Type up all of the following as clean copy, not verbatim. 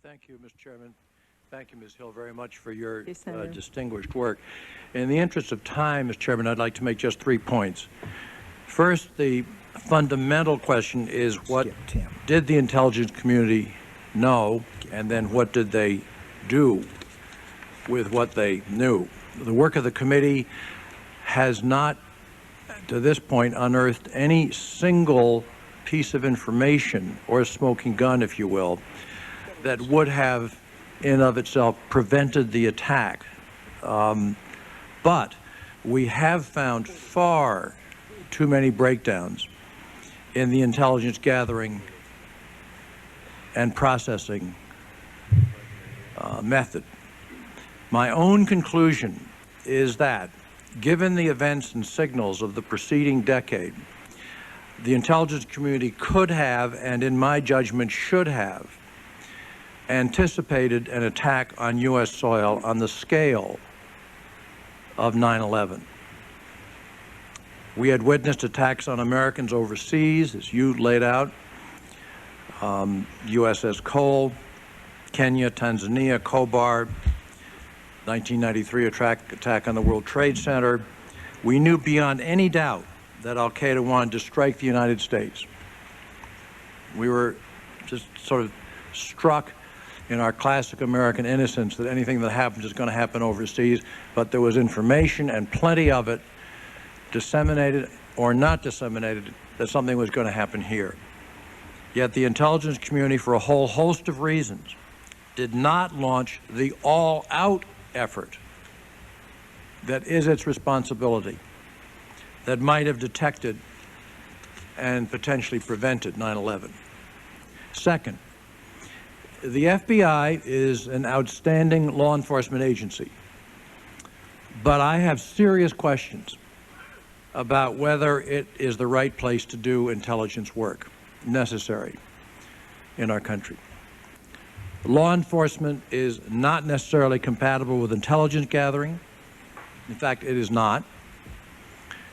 Thank you, Mr. Chairman. Thank you, Ms. Hill, very much for your Senator. distinguished work. In the interest of time, Mr. Chairman, I'd like to make just 3 points. First, the fundamental question is what did the intelligence community know, and then what did they do with what they knew? The work of the committee has not, to this point, unearthed any single piece of information, or smoking gun, if you will, that would have in of itself prevented the attack. But we have found far too many breakdowns in the intelligence gathering and processing method. My own conclusion is that, given the events and signals of the preceding decade, the intelligence community could have, and in my judgment should have, anticipated an attack on U.S. soil on the scale of 9/11. We had witnessed attacks on Americans overseas, as you laid out, USS Cole, Kenya, Tanzania, Kobar, 1993 attack on the World Trade Center. We knew beyond any doubt that al-Qaeda wanted to strike the United States. We were just sort of struck in our classic American innocence that anything that happens is going to happen overseas, but there was information, and plenty of it, disseminated or not disseminated, that something was going to happen here. Yet the intelligence community, for a whole host of reasons, did not launch the all-out effort that is its responsibility, that might have detected and potentially prevented 9/11. Second, the FBI is an outstanding law enforcement agency, but I have serious questions about whether it is the right place to do intelligence work necessary in our country. Law enforcement is not necessarily compatible with intelligence gathering. In fact, it is not.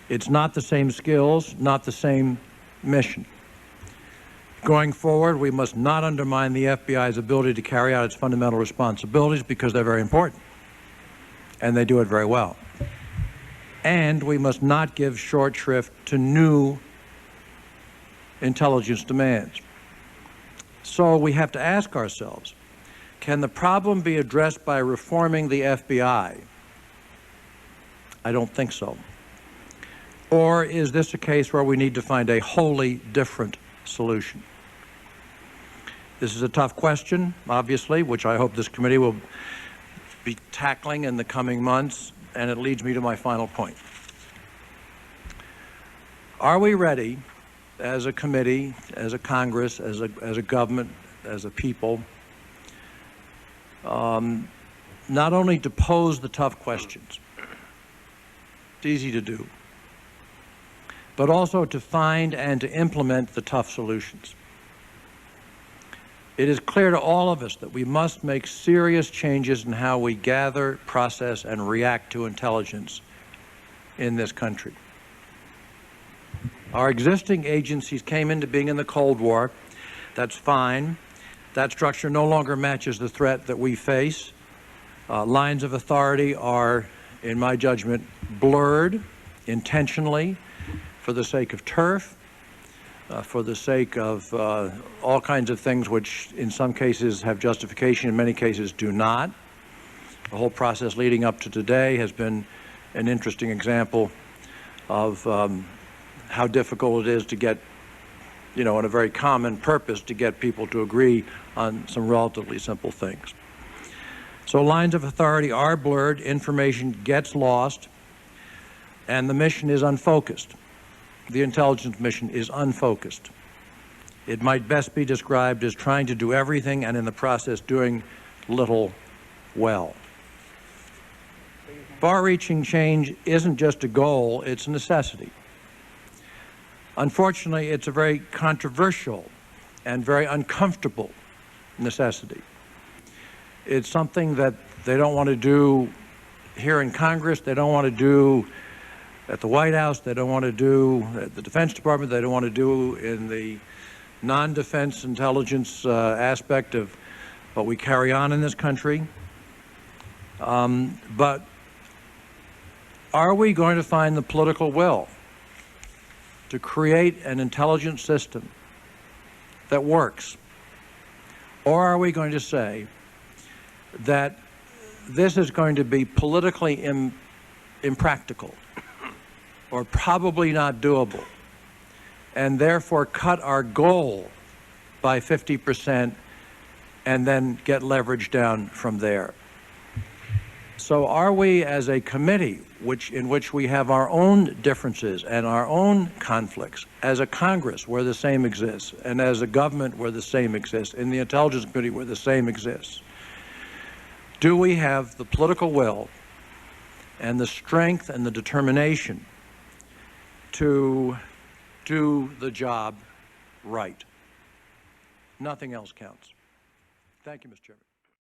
It's not the same skills, not the same mission. Going forward, we must not undermine the FBI's ability to carry out its fundamental responsibilities, because they're very important, and they do it very well. And we must not give short shrift to new intelligence demands. So we have to ask ourselves, can the problem be addressed by reforming the FBI? I don't think so. Or is this a case where we need to find a wholly different solution? This is a tough question, obviously, which I hope this committee will be tackling in the coming months, and it leads me to my final point. Are we ready, as a committee, as a Congress, as a government, as a people, not only to pose the tough questions, it's easy to do, but also to find and to implement the tough solutions? It is clear to all of us that we must make serious changes in how we gather, process, and react to intelligence in this country. Our existing agencies came into being in the Cold War. That's fine. That structure no longer matches the threat that we face. Lines of authority are, in my judgment, blurred intentionally for the sake of turf, for the sake of all kinds of things which in some cases have justification, in many cases do not. The whole process leading up to today has been an interesting example of how difficult it is to get, on a very common purpose, to get people to agree on some relatively simple things. So lines of authority are blurred, information gets lost, and the mission is unfocused. The intelligence mission is unfocused. It might best be described as trying to do everything and in the process doing little well. Far-reaching change isn't just a goal, it's a necessity. Unfortunately, it's a very controversial and very uncomfortable necessity. It's something that they don't want to do here in Congress, they don't want to do at the White House, they don't want to do at the Defense Department, they don't want to do in the non-defense intelligence aspect of but we carry on in this country. But are we going to find the political will to create an intelligence system that works? Or are we going to say that this is going to be politically impractical or probably not doable, and therefore cut our goal by 50% and then get leverage down from there? So are we, as a committee, in which we have our own differences and our own conflicts, as a Congress where the same exists, and as a government where the same exists, in the Intelligence Committee where the same exists, do we have the political will and the strength and the determination to do the job right? Nothing else counts. Thank you, Mr. Chairman.